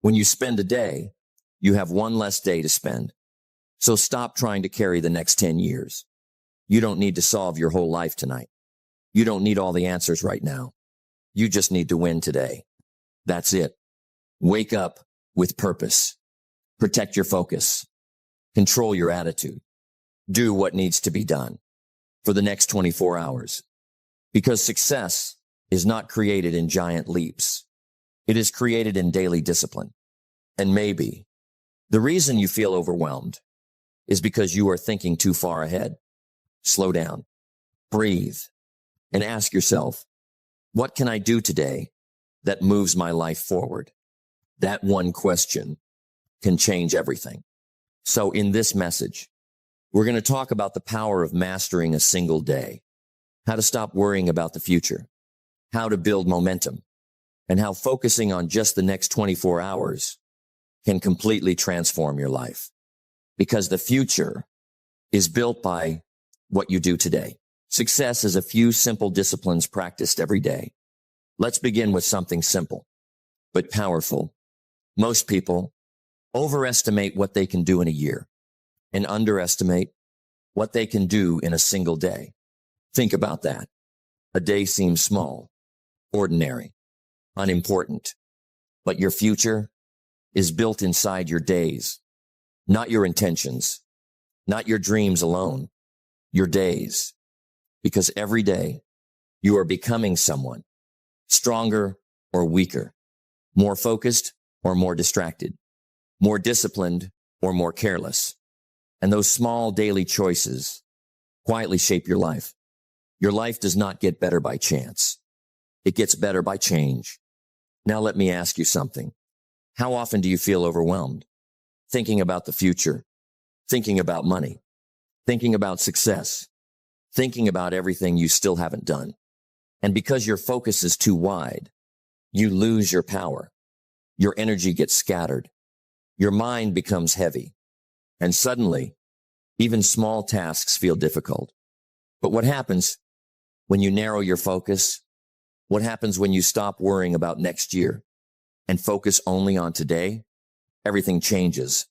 When you spend a day, you have one less day to spend. So stop trying to carry the next 10 years. You don't need to solve your whole life tonight. You don't need all the answers right now. You just need to win today. That's it. Wake up with purpose. Protect your focus. Control your attitude. Do what needs to be done for the next 24 hours. Because success is not created in giant leaps. It is created in daily discipline. And maybe the reason you feel overwhelmed is because you are thinking too far ahead. Slow down, breathe, and ask yourself, what can I do today that moves my life forward? That one question can change everything. So in this message, we're going to talk about the power of mastering a single day, how to stop worrying about the future, how to build momentum, and how focusing on just the next 24 hours can completely transform your life. Because the future is built by what you do today. Success is a few simple disciplines practiced every day. Let's begin with something simple, but powerful. Most people overestimate what they can do in a year and underestimate what they can do in a single day. Think about that. A day seems small, ordinary, unimportant, but your future is built inside your days, not your intentions, not your dreams alone, your days. Because every day you are becoming someone stronger or weaker, more focused or more distracted, more disciplined or more careless. And those small daily choices quietly shape your life. Your life does not get better by chance. It gets better by change. Now let me ask you something. How often do you feel overwhelmed? Thinking about the future, thinking about money, thinking about success, thinking about everything you still haven't done. And because your focus is too wide, you lose your power. Your energy gets scattered. Your mind becomes heavy. And suddenly, even small tasks feel difficult. But what happens when you narrow your focus? What happens when you stop worrying about next year and focus only on today? Everything changes.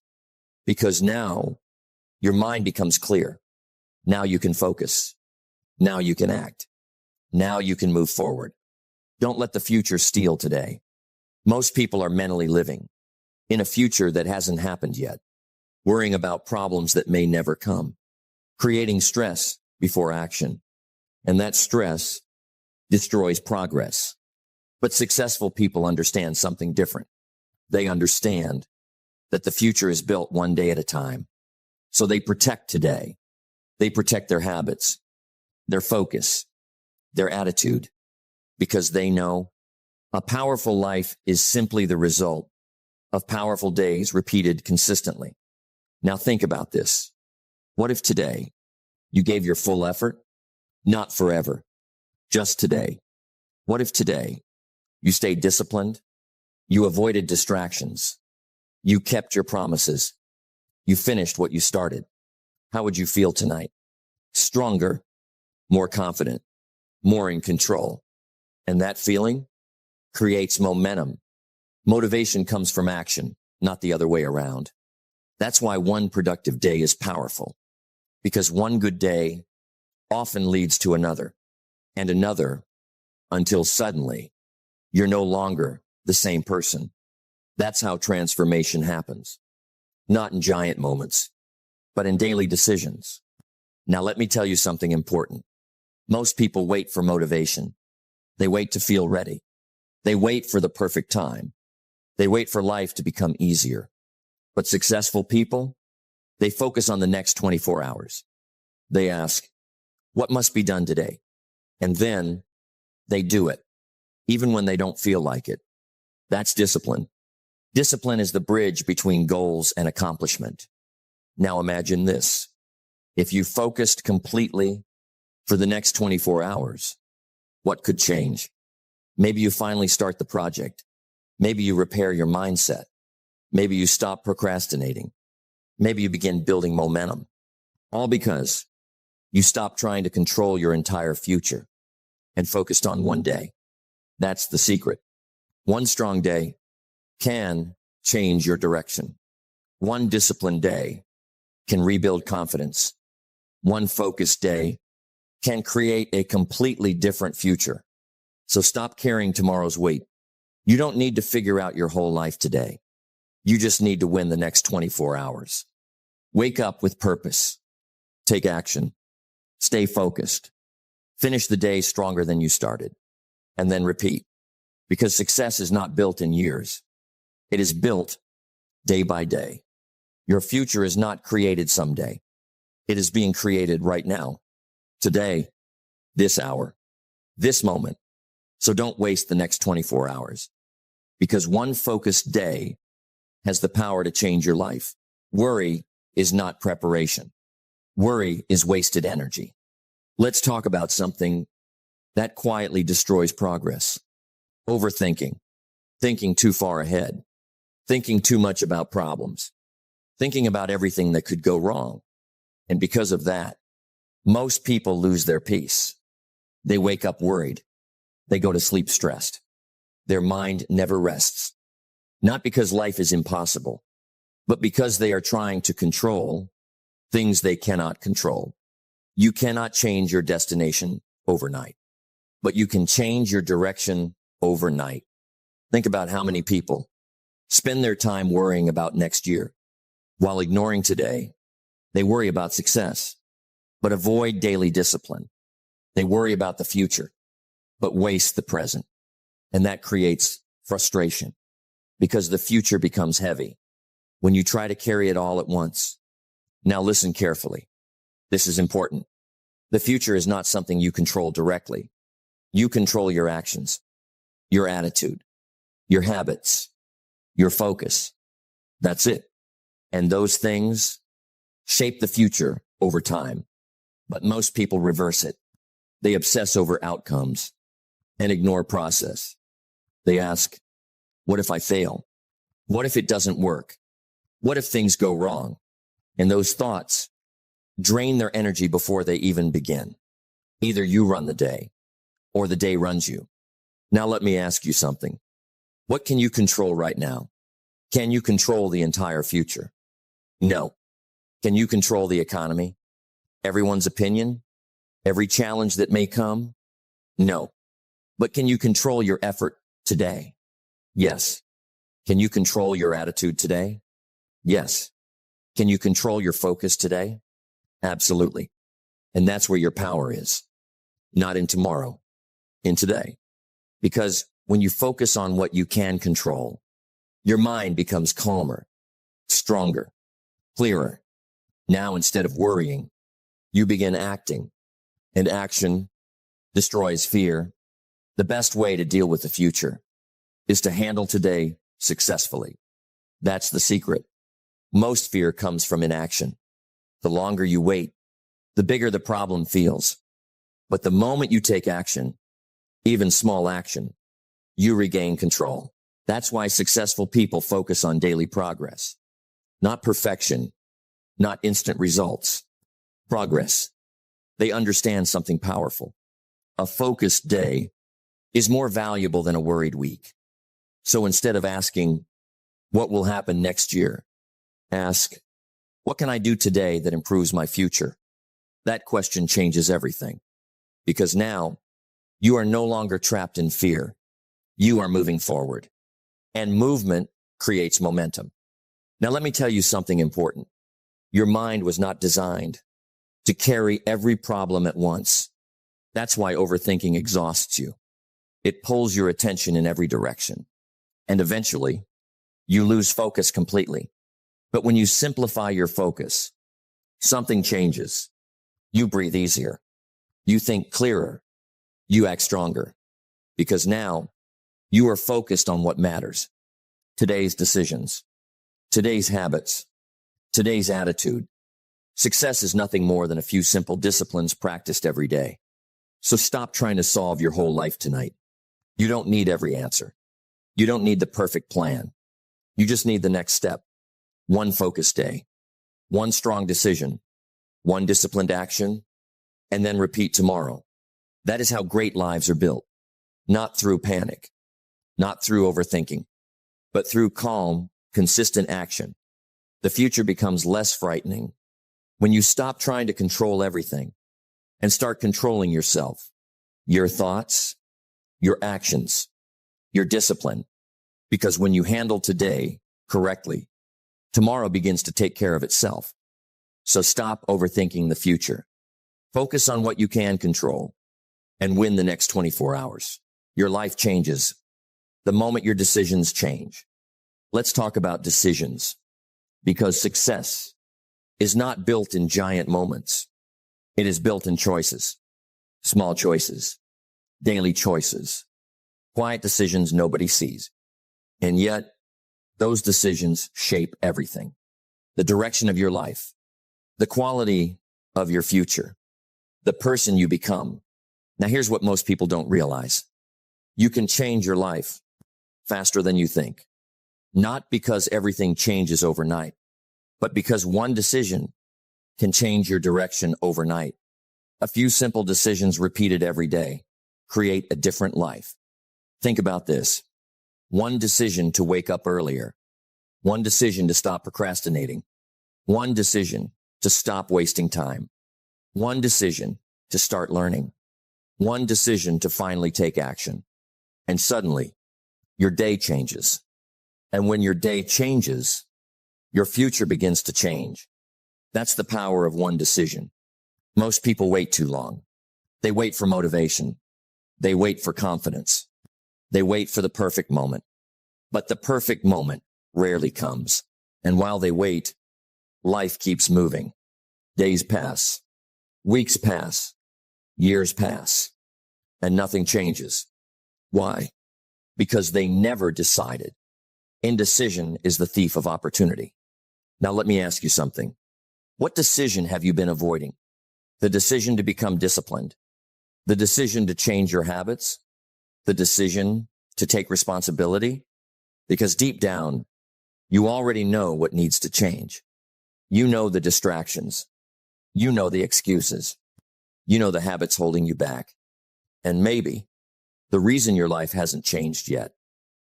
Because now your mind becomes clear. Now you can focus. Now you can act. Now you can move forward. Don't let the future steal today. Most people are mentally living in a future that hasn't happened yet, worrying about problems that may never come, creating stress before action. And that stress destroys progress. But successful people understand something different. They understand that the future is built one day at a time. So they protect today. They protect their habits, their focus, their attitude, because they know a powerful life is simply the result of powerful days repeated consistently. Now think about this. What if today you gave your full effort? Not forever, just today. What if today you stayed disciplined? You avoided distractions. You kept your promises. You finished what you started. How would you feel tonight? Stronger, more confident, more in control. And that feeling creates momentum. Motivation comes from action, not the other way around. That's why one productive day is powerful, because one good day often leads to another and another until suddenly you're no longer the same person. That's how transformation happens, not in giant moments, but in daily decisions. Now, let me tell you something important. Most people wait for motivation. They wait to feel ready. They wait for the perfect time. They wait for life to become easier. But successful people, they focus on the next 24 hours. They ask, what must be done today? And then they do it, even when they don't feel like it. That's discipline. Discipline is the bridge between goals and accomplishment. Now imagine this. If you focused completely for the next 24 hours, what could change? Maybe you finally start the project. Maybe you repair your mindset. Maybe you stop procrastinating. Maybe you begin building momentum. All because you stopped trying to control your entire future and focused on one day. That's the secret. One strong day can change your direction. One disciplined day can rebuild confidence. One focused day can create a completely different future. So stop carrying tomorrow's weight. You don't need to figure out your whole life today. You just need to win the next 24 hours. Wake up with purpose. Take action. Stay focused. Finish the day stronger than you started. And then repeat. Because success is not built in years. It is built day by day. Your future is not created someday. It is being created right now. Today, this hour, this moment. So don't waste the next 24 hours. Because one focused day has the power to change your life. Worry is not preparation. Worry is wasted energy. Let's talk about something that quietly destroys progress. Overthinking, thinking too far ahead, thinking too much about problems, thinking about everything that could go wrong. And because of that, most people lose their peace. They wake up worried. They go to sleep stressed. Their mind never rests. Not because life is impossible, but because they are trying to control things they cannot control. You cannot change your destination overnight, but you can change your direction overnight. Think about how many people spend their time worrying about next year while ignoring today. They worry about success, but avoid daily discipline. They worry about the future, but waste the present. And that creates frustration because the future becomes heavy when you try to carry it all at once. Now listen carefully. This is important. The future is not something you control directly. You control your actions, your attitude, your habits, your focus. That's it. And those things shape the future over time. But most people reverse it. They obsess over outcomes and ignore process. They ask, what if I fail? What if it doesn't work? What if things go wrong? And those thoughts drain their energy before they even begin. Either you run the day or the day runs you. Now let me ask you something. What can you control right now? Can you control the entire future? No. Can you control the economy? Everyone's opinion? Every challenge that may come? No. But can you control your effort today? Yes. Can you control your attitude today? Yes. Can you control your focus today? Absolutely. And that's where your power is. Not in tomorrow, in today. Because when you focus on what you can control, your mind becomes calmer, stronger, clearer. Now, instead of worrying, you begin acting, and action destroys fear. The best way to deal with the future is to handle today successfully. That's the secret. Most fear comes from inaction. The longer you wait, the bigger the problem feels. But the moment you take action, even small action, you regain control. That's why successful people focus on daily progress, not perfection, not instant results. Progress. They understand something powerful. A focused day is more valuable than a worried week. So instead of asking, what will happen next year? Ask, what can I do today that improves my future? That question changes everything. Because now you are no longer trapped in fear. You are moving forward. And movement creates momentum. Now let me tell you something important. Your mind was not designed to carry every problem at once. That's why overthinking exhausts you. It pulls your attention in every direction. And eventually, you lose focus completely. But when you simplify your focus, something changes. You breathe easier. You think clearer. You act stronger. Because now, you are focused on what matters. Today's decisions. Today's habits. Today's attitude. Success is nothing more than a few simple disciplines practiced every day. So stop trying to solve your whole life tonight. You don't need every answer. You don't need the perfect plan. You just need the next step. One focused day. One strong decision. One disciplined action. And then repeat tomorrow. That is how great lives are built. Not through panic. Not through overthinking. But through calm, consistent action, the future becomes less frightening. When you stop trying to control everything and start controlling yourself, your thoughts, your actions, your discipline, because when you handle today correctly, tomorrow begins to take care of itself. So stop overthinking the future. Focus on what you can control and win the next 24 hours. Your life changes the moment your decisions change. Let's talk about decisions, because success is not built in giant moments. It is built in choices, small choices, daily choices, quiet decisions nobody sees. And yet, those decisions shape everything. The direction of your life, the quality of your future, the person you become. Now, here's what most people don't realize. You can change your life faster than you think. Not because everything changes overnight, but because one decision can change your direction overnight. A few simple decisions repeated every day create a different life. Think about this. One decision to wake up earlier. One decision to stop procrastinating. One decision to stop wasting time. One decision to start learning. One decision to finally take action. And suddenly, your day changes. And when your day changes, your future begins to change. That's the power of one decision. Most people wait too long. They wait for motivation. They wait for confidence. They wait for the perfect moment. But the perfect moment rarely comes. And while they wait, life keeps moving. Days pass. Weeks pass. Years pass. And nothing changes. Why? Because they never decided. Indecision is the thief of opportunity. Now let me ask you something. What decision have you been avoiding? The decision to become disciplined? The decision to change your habits? The decision to take responsibility? Because deep down, you already know what needs to change. You know the distractions. You know the excuses. You know the habits holding you back. And maybe the reason your life hasn't changed yet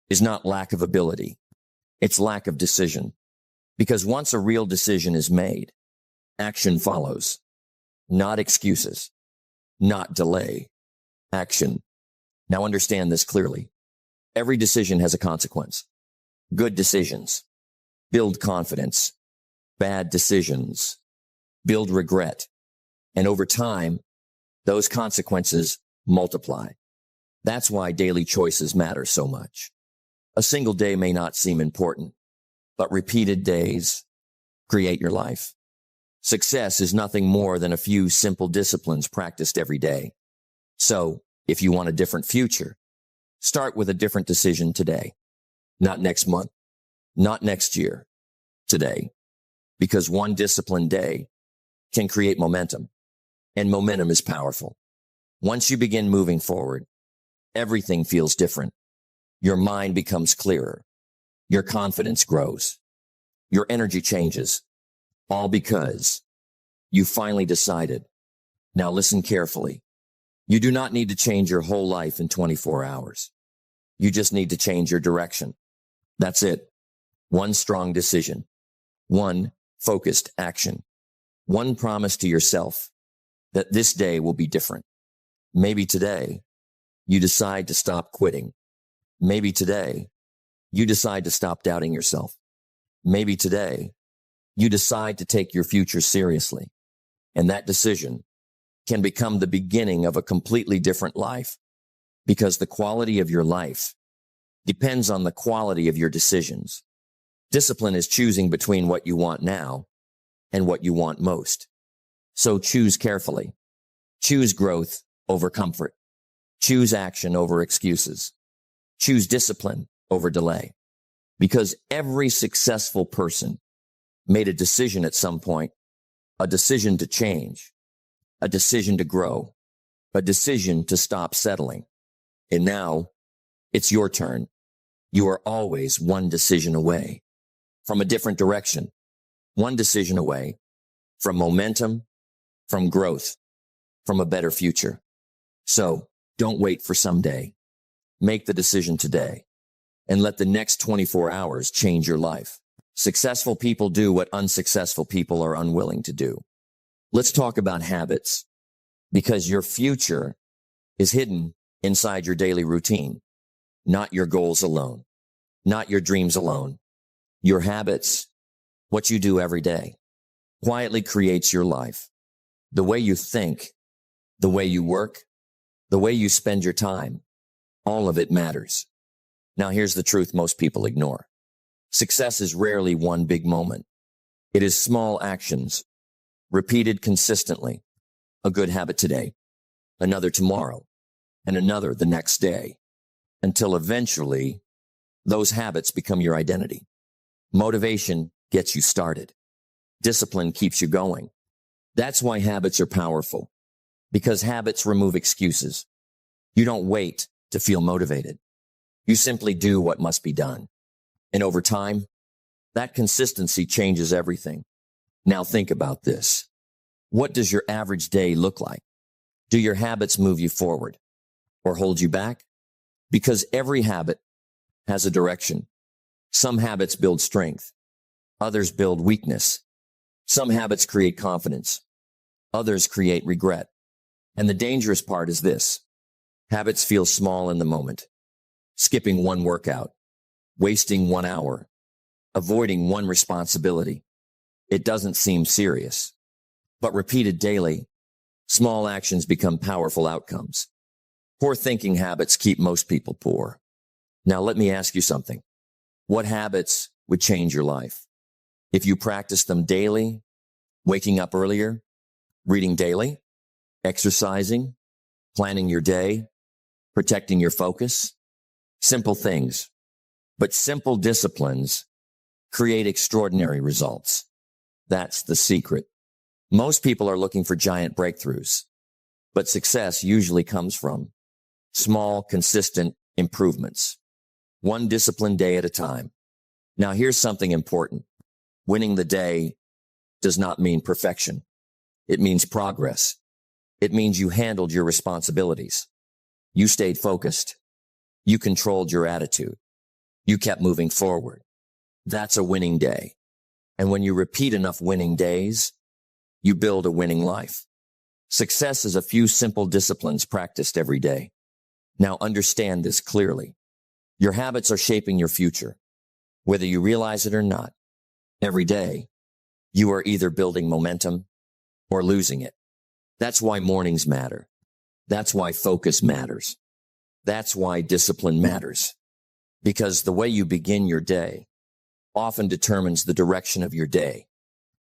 is not lack of ability. It's lack of decision. Because once a real decision is made, action follows. Not excuses. Not delay. Action. Now understand this clearly. Every decision has a consequence. Good decisions build confidence. Bad decisions build regret. And over time, those consequences multiply. That's why daily choices matter so much. A single day may not seem important, but repeated days create your life. Success is nothing more than a few simple disciplines practiced every day. So, if you want a different future, start with a different decision today. Not next month, not next year, today. Because one disciplined day can create momentum, and momentum is powerful. Once you begin moving forward, everything feels different. Your mind becomes clearer. Your confidence grows. Your energy changes. All because you finally decided. Now listen carefully. You do not need to change your whole life in 24 hours. You just need to change your direction. That's it. One strong decision. One focused action. One promise to yourself that this day will be different. Maybe today you decide to stop quitting. Maybe today you decide to stop doubting yourself. Maybe today you decide to take your future seriously. And that decision can become the beginning of a completely different life, because the quality of your life depends on the quality of your decisions. Discipline is choosing between what you want now and what you want most. So choose carefully. Choose growth over comfort. Choose action over excuses. Choose discipline over delay. Because every successful person made a decision at some point, a decision to change, a decision to grow, a decision to stop settling. And now it's your turn. You are always one decision away from a different direction, one decision away from momentum, from growth, from a better future. So don't wait for someday. Make the decision today. and let the next 24 hours change your life. Successful people do what unsuccessful people are unwilling to do. Let's talk about habits, because your future is hidden inside your daily routine, not your goals alone, not your dreams alone. Your habits, what you do every day, quietly creates your life. The way you think, the way you work, the way you spend your time, all of it matters. Now here's the truth most people ignore. Success is rarely one big moment. It is small actions, repeated consistently. A good habit today, another tomorrow, and another the next day, until eventually those habits become your identity. Motivation gets you started. Discipline keeps you going. That's why habits are powerful, because habits remove excuses. You don't wait to feel motivated. You simply do what must be done. And over time, that consistency changes everything. Now think about this. What does your average day look like? Do your habits move you forward or hold you back? Because every habit has a direction. Some habits build strength. Others build weakness. Some habits create confidence. Others create regret. And the dangerous part is this. Habits feel small in the moment. Skipping one workout, wasting 1 hour, avoiding one responsibility. It doesn't seem serious, but repeated daily, small actions become powerful outcomes. Poor thinking habits keep most people poor. Now let me ask you something. What habits would change your life? If you practice them daily, waking up earlier, reading daily, exercising, planning your day, protecting your focus. Simple things, but simple disciplines create extraordinary results. That's the secret. Most people are looking for giant breakthroughs, but success usually comes from small, consistent improvements, one disciplined day at a time. Now here's something important. Winning the day does not mean perfection. It means progress. It means you handled your responsibilities. You stayed focused. You controlled your attitude. You kept moving forward. That's a winning day. And when you repeat enough winning days, you build a winning life. Success is a few simple disciplines practiced every day. Now understand this clearly. Your habits are shaping your future, whether you realize it or not. Every day, you are either building momentum or losing it. That's why mornings matter. That's why focus matters. That's why discipline matters. Because the way you begin your day often determines the direction of your day.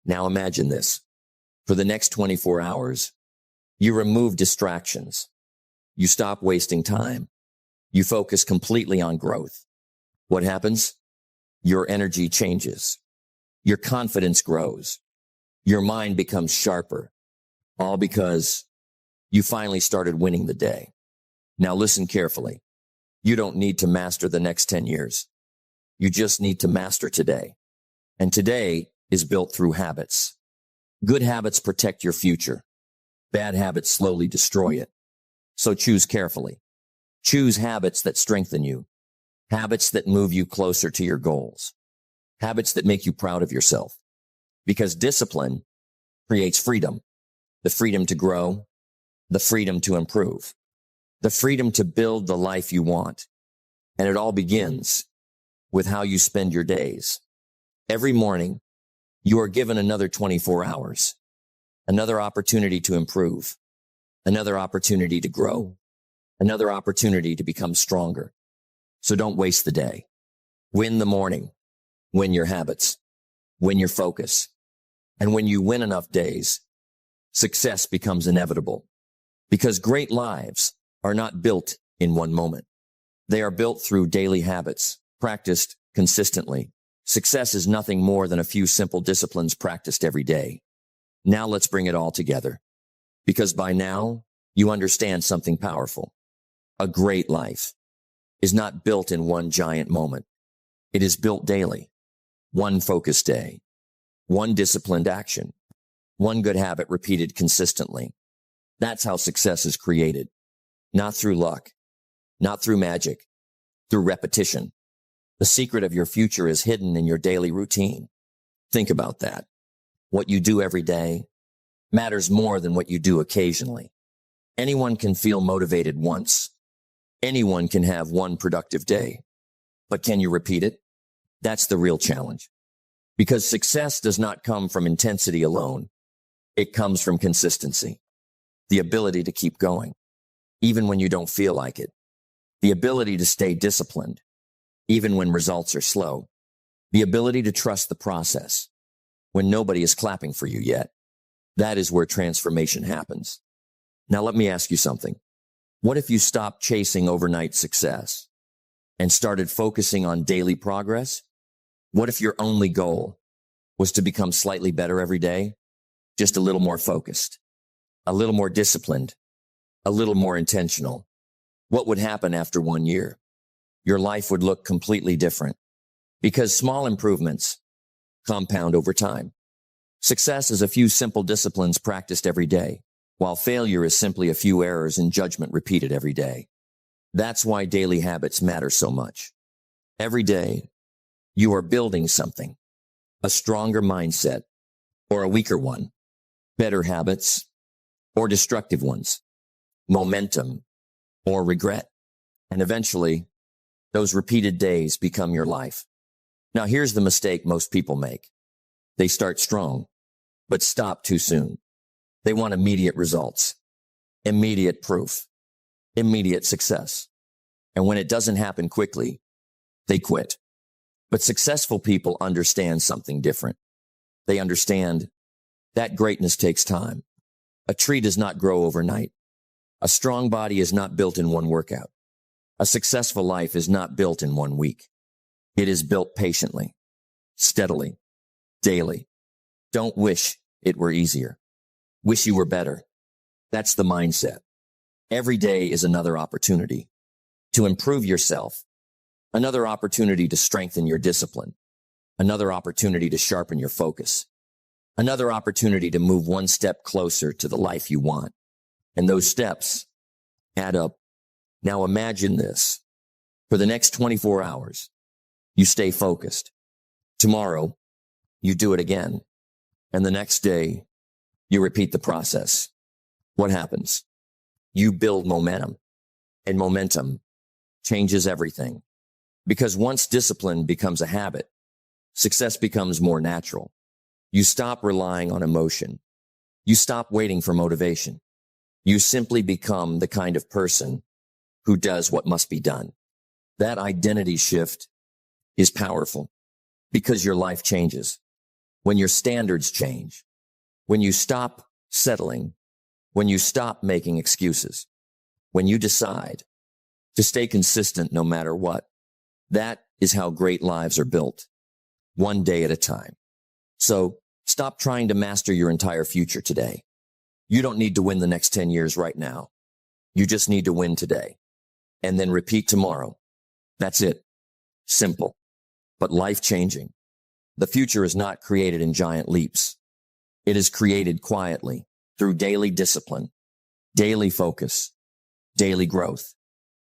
Now imagine this. For the next 24 hours, you remove distractions. You stop wasting time. You focus completely on growth. What happens? Your energy changes. Your confidence grows. Your mind becomes sharper. All because you finally started winning the day. Now listen carefully. You don't need to master the next 10 years. You just need to master today. And today is built through habits. Good habits protect your future. Bad habits slowly destroy it. So choose carefully. Choose habits that strengthen you. Habits that move you closer to your goals. Habits that make you proud of yourself. Because discipline creates freedom. The freedom to grow. The freedom to improve. The freedom to build the life you want. And it all begins with how you spend your days. Every morning, you are given another 24 hours, another opportunity to improve, another opportunity to grow, another opportunity to become stronger. So don't waste the day. Win the morning, win your habits, win your focus. And when you win enough days, success becomes inevitable. Because great lives are not built in one moment. They are built through daily habits, practiced consistently. Success is nothing more than a few simple disciplines practiced every day. Now let's bring it all together. Because by now, you understand something powerful. A great life is not built in one giant moment. It is built daily. One focused day. One disciplined action. One good habit repeated consistently. That's how success is created. Not through luck. Not through magic. Through repetition. The secret of your future is hidden in your daily routine. Think about that. What you do every day matters more than what you do occasionally. Anyone can feel motivated once. Anyone can have one productive day. But can you repeat it? That's the real challenge. Because success does not come from intensity alone. It comes from consistency. The ability to keep going, even when you don't feel like it. The ability to stay disciplined, even when results are slow. The ability to trust the process when nobody is clapping for you yet. That is where transformation happens. Now let me ask you something. What if you stopped chasing overnight success and started focusing on daily progress? What if your only goal was to become slightly better every day? Just a little more focused, a little more disciplined, a little more intentional. What would happen after 1 year? Your life would look completely different because small improvements compound over time. Success is a few simple disciplines practiced every day, while failure is simply a few errors in judgment repeated every day. That's why daily habits matter so much. Every day, you are building something, a stronger mindset or a weaker one, better habits or destructive ones, momentum or regret. And eventually, those repeated days become your life. Now, here's the mistake most people make. They start strong, but stop too soon. They want immediate results, immediate proof, immediate success. And when it doesn't happen quickly, they quit. But successful people understand something different. They understand that greatness takes time. A tree does not grow overnight. A strong body is not built in one workout. A successful life is not built in 1 week. It is built patiently, steadily, daily. Don't wish it were easier. Wish you were better. That's the mindset. Every day is another opportunity to improve yourself, another opportunity to strengthen your discipline, another opportunity to sharpen your focus, another opportunity to move one step closer to the life you want. And those steps add up. Now imagine this. For the next 24 hours, you stay focused. Tomorrow, you do it again. And the next day, you repeat the process. What happens? You build momentum, and momentum changes everything. Because once discipline becomes a habit, success becomes more natural. You stop relying on emotion. You stop waiting for motivation. You simply become the kind of person who does what must be done. That identity shift is powerful because your life changes. When your standards change, when you stop settling, when you stop making excuses, when you decide to stay consistent no matter what, that is how great lives are built, one day at a time. So stop trying to master your entire future today. You don't need to win the next 10 years right now. You just need to win today and then repeat tomorrow. That's it. Simple, but life-changing. The future is not created in giant leaps. It is created quietly through daily discipline, daily focus, daily growth.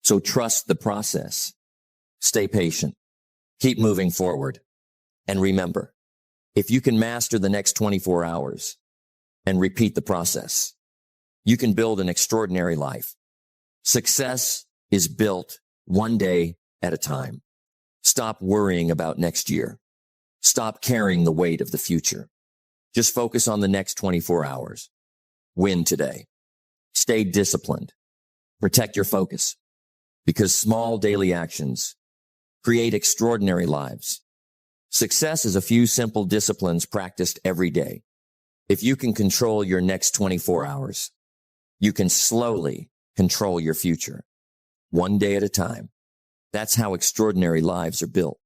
So trust the process. Stay patient. Keep moving forward. And remember, if you can master the next 24 hours and repeat the process, you can build an extraordinary life. Success is built one day at a time. Stop worrying about next year. Stop carrying the weight of the future. Just focus on the next 24 hours. Win today. Stay disciplined. Protect your focus, because small daily actions create extraordinary lives. Success is a few simple disciplines practiced every day. If you can control your next 24 hours, you can slowly control your future, one day at a time. That's how extraordinary lives are built.